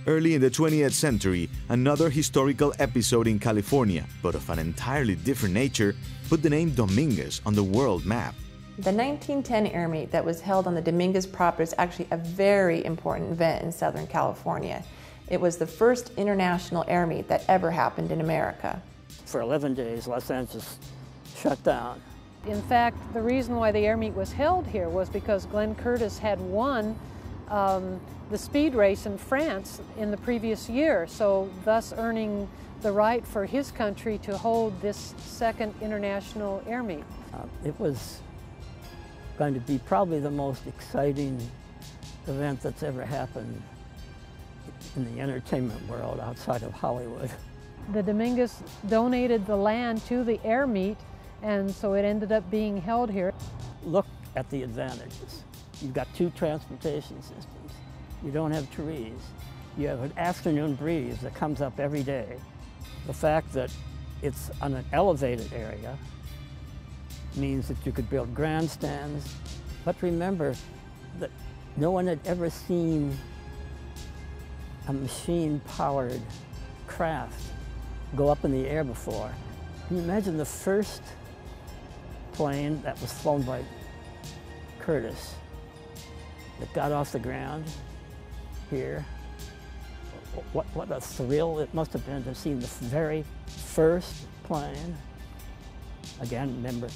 Early in the 20th century, another historical episode in California, but of an entirely different nature, put the name Dominguez on the world map. The 1910 Airmeet that was held on the Dominguez property is actually a very important event in Southern California. It was the first international Airmeet that ever happened in America. For 11 days, Los Angeles shut down. In fact, the reason why the Airmeet was held here was because Glenn Curtis had won the speed race in France in the previous year, so thus earning the right for his country to hold this second international Airmeet. It was going to be probably the most exciting event that's ever happened in the entertainment world outside of Hollywood. The Dominguez donated the land to the Airmeet, and so it ended up being held here. Look at the advantages. You've got two transportation systems. You don't have trees. You have an afternoon breeze that comes up every day. The fact that it's on an elevated area means that you could build grandstands. But remember that no one had ever seen a machine-powered craft go up in the air before. Can you imagine the first plane that was flown by Curtis that got off the ground here? What a thrill it must have been to see the very first plane. Again, remember,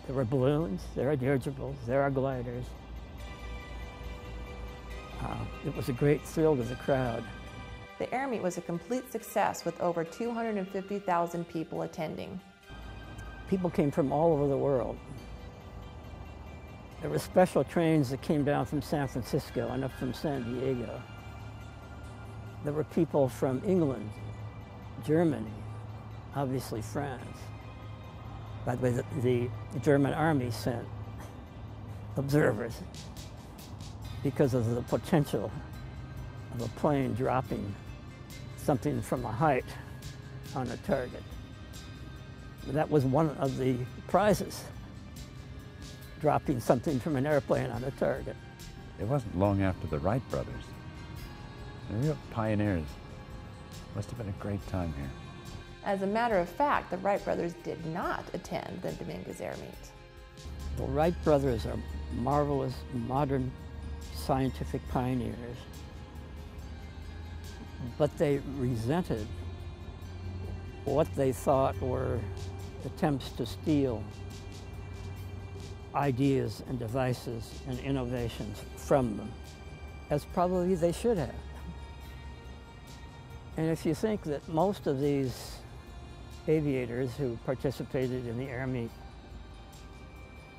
there were balloons, there are dirigibles, there are gliders. It was a great thrill to the crowd. The Airmeet was a complete success with over 250,000 people attending. People came from all over the world. There were special trains that came down from San Francisco and up from San Diego. There were people from England, Germany, obviously France. By the way, the German army sent observers because of the potential of a plane dropping something from a height on a target. That was one of the prizes, dropping something from an airplane on a target. It wasn't long after the Wright brothers. They were real pioneers. Must have been a great time here. As a matter of fact, the Wright brothers did not attend the Dominguez Airmeet. The Wright brothers are marvelous modern scientific pioneers, but they resented what they thought were attempts to steal ideas and devices and innovations from them, as probably they should have. And if you think that most of these aviators who participated in the Airmeet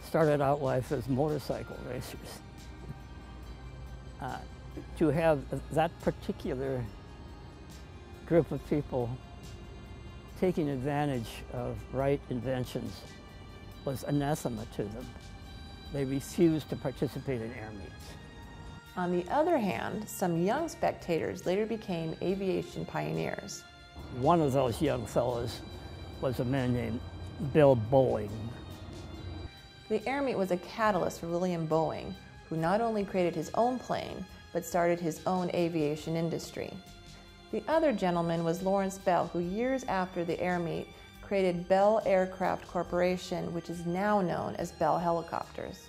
started out life as motorcycle racers, to have that particular group of people taking advantage of Wright inventions was anathema to them. They refused to participate in Airmeets. On the other hand, some young spectators later became aviation pioneers. One of those young fellows was a man named Bill Boeing. The Airmeet was a catalyst for William Boeing, who not only created his own plane, but started his own aviation industry. The other gentleman was Lawrence Bell, who years after the Airmeet created Bell Aircraft Corporation, which is now known as Bell Helicopters.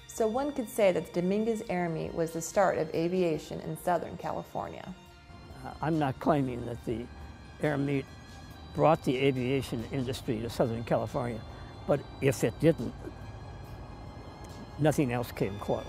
So one could say that the Dominguez Airmeet was the start of aviation in Southern California. I'm not claiming that the Airmeet brought the aviation industry to Southern California, but if it didn't, nothing else came close.